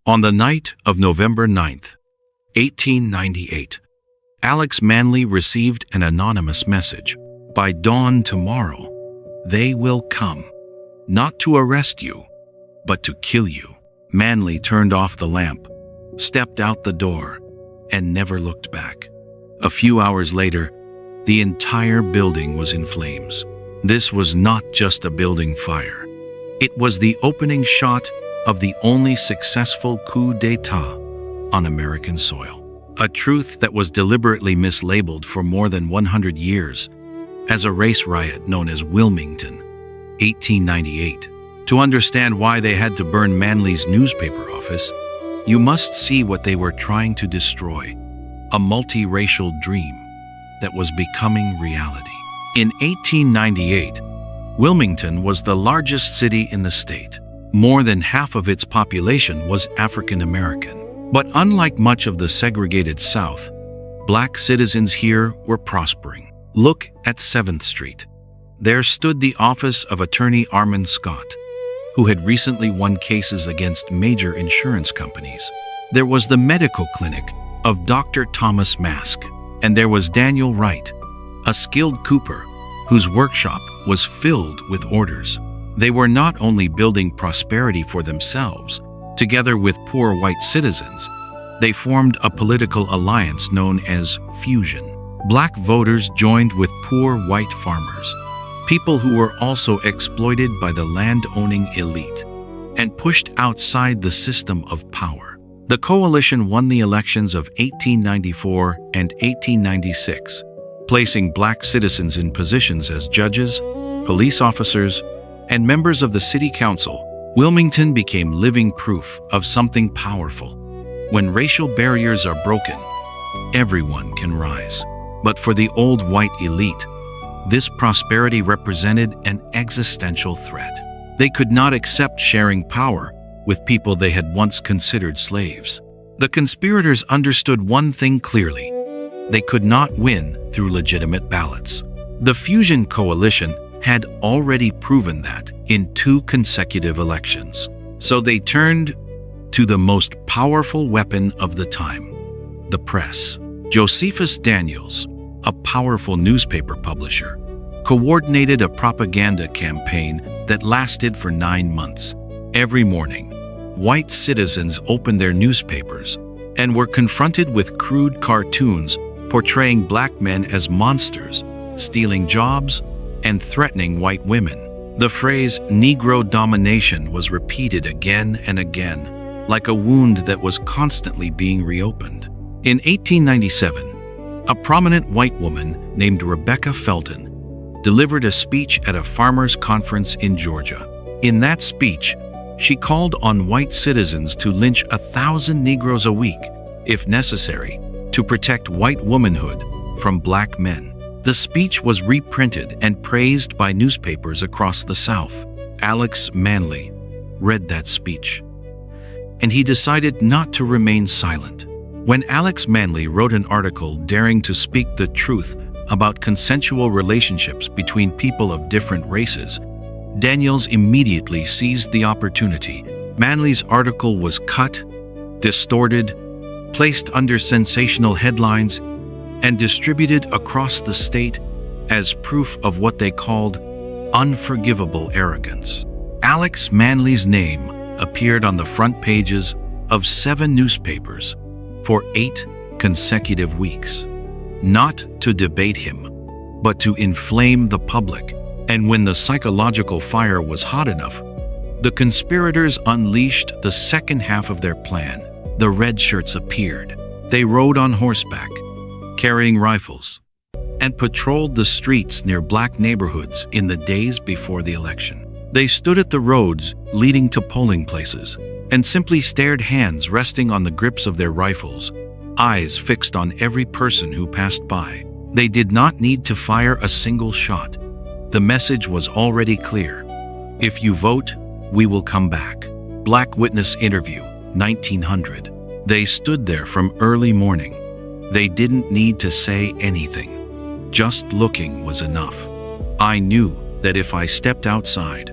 On the night of November 9th, 1898, Alex Manly received an anonymous message. By dawn tomorrow, they will come, not to arrest you, but to kill you. Manly turned off the lamp, stepped out the door, and never looked back. A few hours later, the entire building was in flames. This was not just a building fire. It was the opening shot of the only successful coup d'etat on American soil. A truth that was deliberately mislabeled for more than 100 years as a race riot known as Wilmington, 1898. To understand why they had to burn Manly's newspaper office, you must see what they were trying to destroy, a multiracial dream that was becoming reality. In 1898, Wilmington was the largest city in the state. More than half of its population was African American. But unlike much of the segregated South, black citizens here were prospering. Look at 7th Street. There stood the office of attorney Armand Scott, who had recently won cases against major insurance companies. There was the medical clinic of Dr. Thomas Mask, and there was Daniel Wright, a skilled cooper whose workshop was filled with orders. They were not only building prosperity for themselves. Together with poor white citizens, they formed a political alliance known as fusion. Black voters joined with poor white farmers, people who were also exploited by the land-owning elite and pushed outside the system of power. The coalition won the elections of 1894 and 1896, placing black citizens in positions as judges, police officers, and members of the city council. Wilmington became living proof of something powerful. When racial barriers are broken, everyone can rise. But for the old white elite, this prosperity represented an existential threat. They could not accept sharing power with people they had once considered slaves. The conspirators understood one thing clearly: they could not win through legitimate ballots. The Fusion Coalition had already proven that in 2 consecutive elections. So they turned to the most powerful weapon of the time, the press. Josephus Daniels, a powerful newspaper publisher, coordinated a propaganda campaign that lasted for 9 months. Every morning, white citizens opened their newspapers and were confronted with crude cartoons portraying black men as monsters, stealing jobs, and threatening white women. The phrase "Negro domination" was repeated again and again, like a wound that was constantly being reopened. In 1897, a prominent white woman named Rebecca Felton delivered a speech at a farmers' conference in Georgia. In that speech, she called on white citizens to lynch 1,000 Negroes a week, if necessary, to protect white womanhood from black men. The speech was reprinted and praised by newspapers across the South. Alex Manly read that speech, and he decided not to remain silent. When Alex Manly wrote an article daring to speak the truth about consensual relationships between people of different races, Daniels immediately seized the opportunity. Manly's article was cut, distorted, placed under sensational headlines, and distributed across the state as proof of what they called unforgivable arrogance. Alex Manly's name appeared on the front pages of 7 newspapers for 8 consecutive weeks, not to debate him, but to inflame the public. And when the psychological fire was hot enough, the conspirators unleashed the second half of their plan. The red shirts appeared. They rode on horseback, carrying rifles, and patrolled the streets near black neighborhoods in the days before the election. They stood at the roads leading to polling places and simply stared, hands resting on the grips of their rifles, eyes fixed on every person who passed by. They did not need to fire a single shot. The message was already clear: if you vote, we will come back. Black Witness Interview, 1900. They stood there from early morning. They didn't need to say anything. Just looking was enough. I knew that if I stepped outside,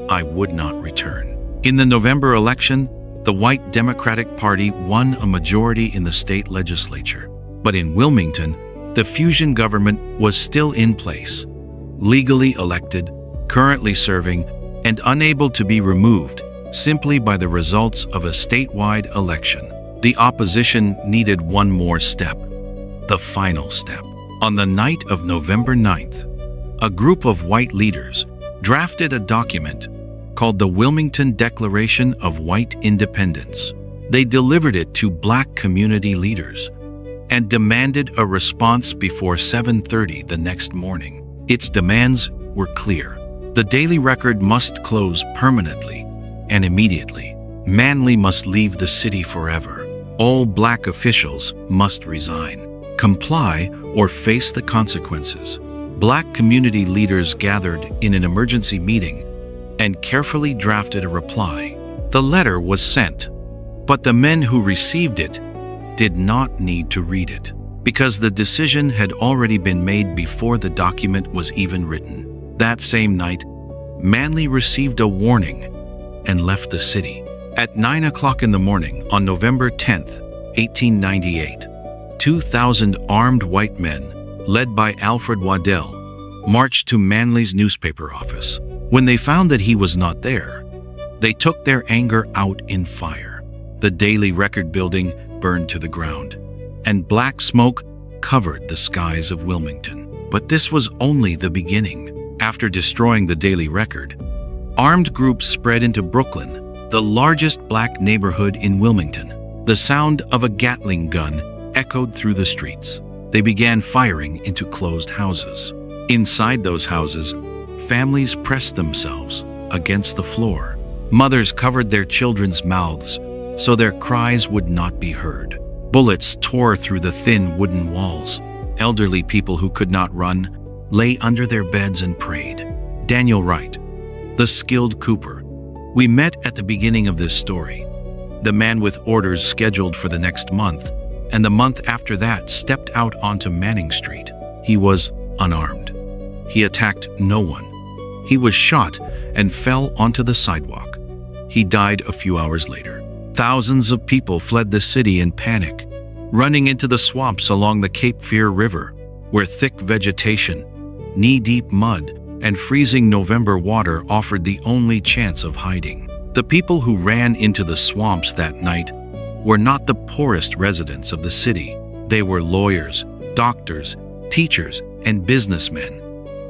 I would not return. In the November election, the white Democratic Party won a majority in the state legislature. But in Wilmington, the fusion government was still in place, legally elected, currently serving, and unable to be removed simply by the results of a statewide election. The opposition needed one more step, the final step. On the night of November 9th, a group of white leaders drafted a document called the Wilmington Declaration of White Independence. They delivered it to black community leaders and demanded a response before 7:30 the next morning. Its demands were clear. The Daily Record must close permanently and immediately. Manly must leave the city forever. All black officials must resign, comply, or face the consequences. Black community leaders gathered in an emergency meeting and carefully drafted a reply. The letter was sent, but the men who received it did not need to read it, because the decision had already been made before the document was even written. That same night, Manly received a warning and left the city. At 9 o'clock in the morning on November 10th, 1898, 2,000 armed white men, led by Alfred Waddell, marched to Manly's newspaper office. When they found that he was not there, they took their anger out in fire. The Daily Record building burned to the ground, and black smoke covered the skies of Wilmington. But this was only the beginning. After destroying the Daily Record, armed groups spread into Brooklyn, the largest black neighborhood in Wilmington. The sound of a Gatling gun echoed through the streets. They began firing into closed houses. Inside those houses, families pressed themselves against the floor. Mothers covered their children's mouths so their cries would not be heard. Bullets tore through the thin wooden walls. Elderly people who could not run lay under their beds and prayed. Daniel Wright, the skilled cooper, we met at the beginning of this story. The man with orders scheduled for the next month, and the month after that stepped out onto Manning Street. He was unarmed. He attacked no one. He was shot and fell onto the sidewalk. He died a few hours later. Thousands of people fled the city in panic, running into the swamps along the Cape Fear River, where thick vegetation, knee-deep mud, and freezing November water offered the only chance of hiding. The people who ran into the swamps that night were not the poorest residents of the city. They were lawyers, doctors, teachers, and businessmen,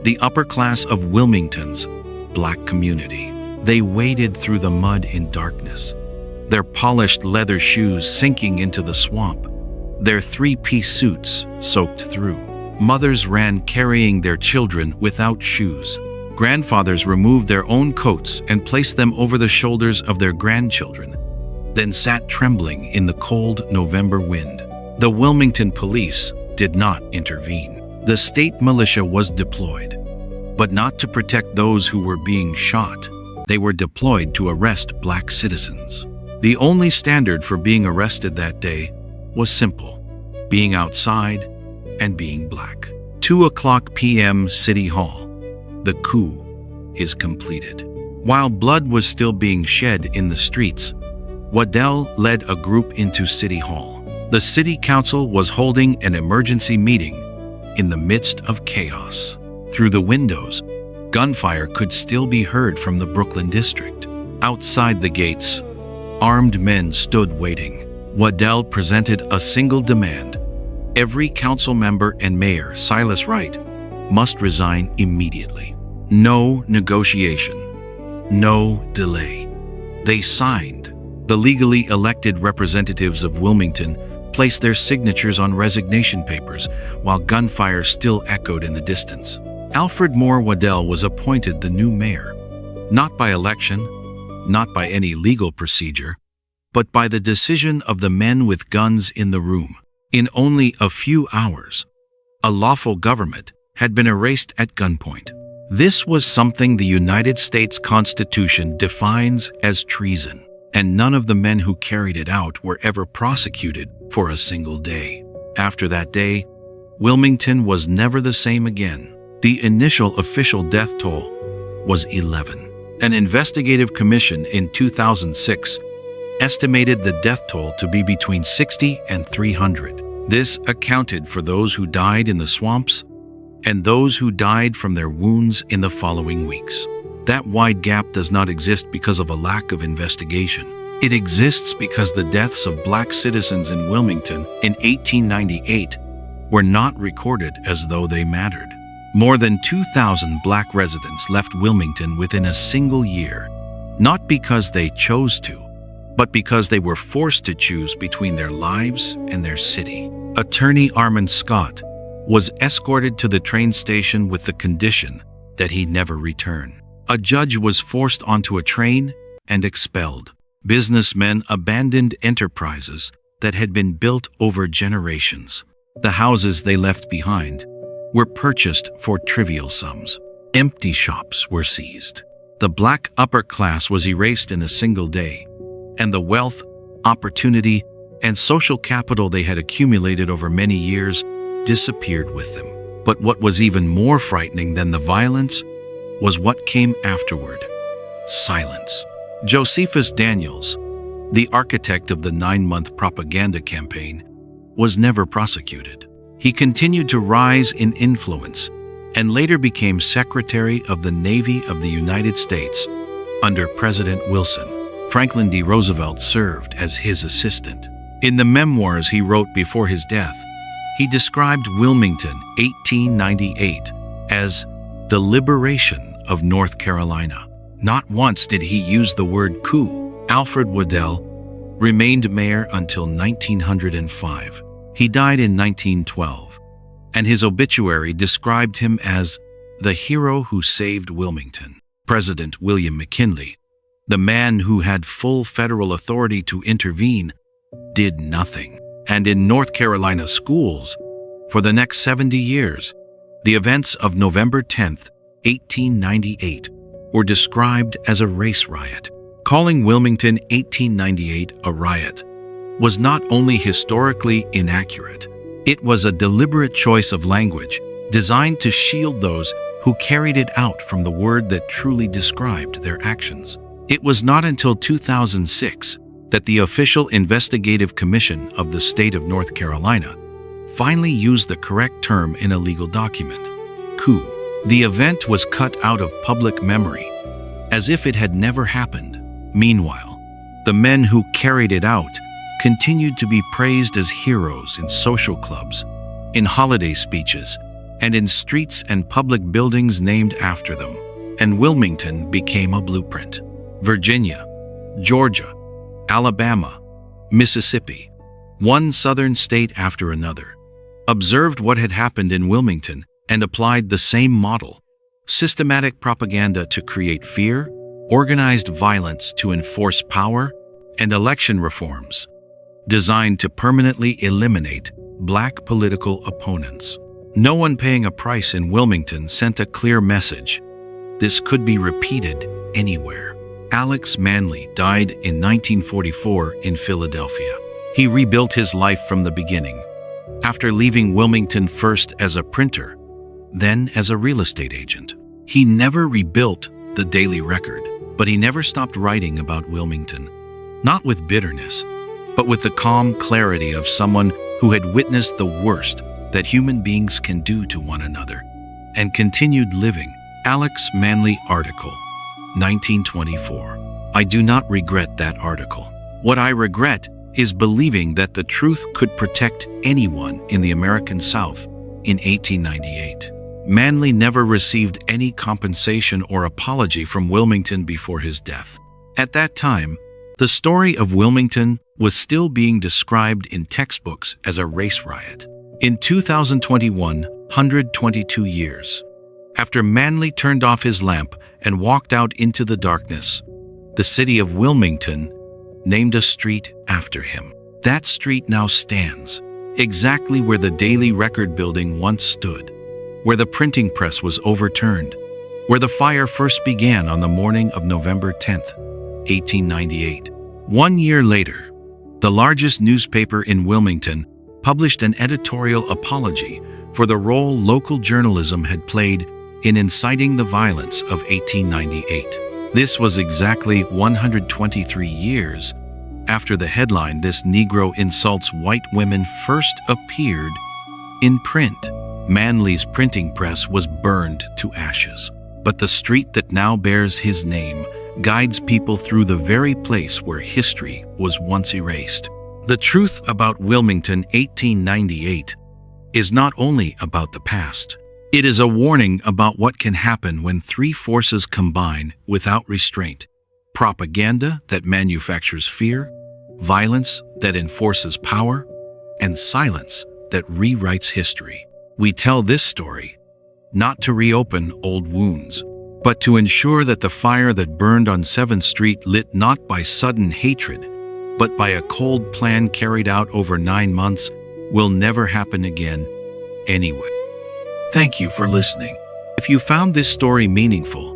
the upper class of Wilmington's black community. They waded through the mud in darkness, their polished leather shoes sinking into the swamp, their three-piece suits soaked through. Mothers ran carrying their children without shoes. Grandfathers removed their own coats and placed them over the shoulders of their grandchildren, then sat trembling in the cold November wind. The Wilmington police did not intervene. The state militia was deployed, but not to protect those who were being shot. They were deployed to arrest black citizens. The only standard for being arrested that day was simple: being outside and being black. 2:00 p.m. City Hall. The coup is completed. While blood was still being shed in the streets, Waddell led a group into City Hall. The city council was holding an emergency meeting in the midst of chaos. Through the windows, gunfire could still be heard from the Brooklyn district. Outside the gates, armed men stood waiting. Waddell presented a single demand: every council member and mayor, Silas Wright, must resign immediately. No negotiation, no delay. They signed. The legally elected representatives of Wilmington placed their signatures on resignation papers while gunfire still echoed in the distance. Alfred Moore Waddell was appointed the new mayor, not by election, not by any legal procedure, but by the decision of the men with guns in the room. In only a few hours, a lawful government had been erased at gunpoint. This was something the United States Constitution defines as treason, and none of the men who carried it out were ever prosecuted for a single day. After that day, Wilmington was never the same again. The initial official death toll was 11. An investigative commission in 2006 estimated the death toll to be between 60 and 300. This accounted for those who died in the swamps and those who died from their wounds in the following weeks. That wide gap does not exist because of a lack of investigation. It exists because the deaths of black citizens in Wilmington in 1898 were not recorded as though they mattered. More than 2,000 black residents left Wilmington within a single year, not because they chose to, but because they were forced to choose between their lives and their city. Attorney Armand Scott was escorted to the train station with the condition that he never return. A judge was forced onto a train and expelled. Businessmen abandoned enterprises that had been built over generations. The houses they left behind were purchased for trivial sums. Empty shops were seized. The black upper class was erased in a single day, and the wealth, opportunity, and social capital they had accumulated over many years disappeared with them. But what was even more frightening than the violence was what came afterward: silence. Josephus Daniels, the architect of the 9-month propaganda campaign, was never prosecuted. He continued to rise in influence and later became Secretary of the Navy of the United States under President Wilson. Franklin D. Roosevelt served as his assistant. In the memoirs he wrote before his death, he described Wilmington, 1898, as the liberation of North Carolina. Not once did he use the word coup. Alfred Waddell remained mayor until 1905. He died in 1912, and his obituary described him as the hero who saved Wilmington. President William McKinley, the man who had full federal authority to intervene, did nothing. And in North Carolina schools, for the next 70 years, the events of November 10th, 1898, were described as a race riot. Calling Wilmington 1898 a riot was not only historically inaccurate, it was a deliberate choice of language designed to shield those who carried it out from the word that truly described their actions. It was not until 2006 that the official investigative commission of the state of North Carolina finally used the correct term in a legal document: coup. The event was cut out of public memory, as if it had never happened. Meanwhile, the men who carried it out continued to be praised as heroes in social clubs, in holiday speeches, and in streets and public buildings named after them. And Wilmington became a blueprint. Virginia, Georgia, Alabama, Mississippi, one southern state after another, observed what had happened in Wilmington and applied the same model: systematic propaganda to create fear, organized violence to enforce power, and election reforms designed to permanently eliminate black political opponents. No one paying a price in Wilmington sent a clear message: this could be repeated anywhere. Alex Manly died in 1944 in Philadelphia. He rebuilt his life from the beginning, after leaving Wilmington first as a printer, then as a real estate agent. He never rebuilt the Daily Record, but he never stopped writing about Wilmington, not with bitterness, but with the calm clarity of someone who had witnessed the worst that human beings can do to one another, and continued living. Alex Manly article, 1924. I do not regret that article. What I regret is believing that the truth could protect anyone in the American South in 1898. Manly never received any compensation or apology from Wilmington before his death. At that time, the story of Wilmington was still being described in textbooks as a race riot. In 2021, 122 years after Manly turned off his lamp and walked out into the darkness, the city of Wilmington named a street after him. That street now stands exactly where the Daily Record building once stood, where the printing press was overturned, where the fire first began on the morning of November 10th, 1898. 1 year later, the largest newspaper in Wilmington published an editorial apology for the role local journalism had played in inciting the violence of 1898. This was exactly 123 years After the headline, "This Negro Insults White Women," first appeared in print, Manly's printing press was burned to ashes. But the street that now bears his name guides people through the very place where history was once erased. The truth about Wilmington 1898 is not only about the past. It is a warning about what can happen when three forces combine without restraint: propaganda that manufactures fear, violence that enforces power, and silence that rewrites history. We tell this story not to reopen old wounds, but to ensure that the fire that burned on 7th Street, lit not by sudden hatred, but by a cold plan carried out over 9 months, will never happen again anyway. Thank you for listening. If you found this story meaningful,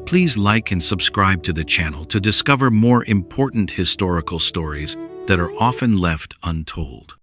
please like and subscribe to the channel to discover more important historical stories that are often left untold.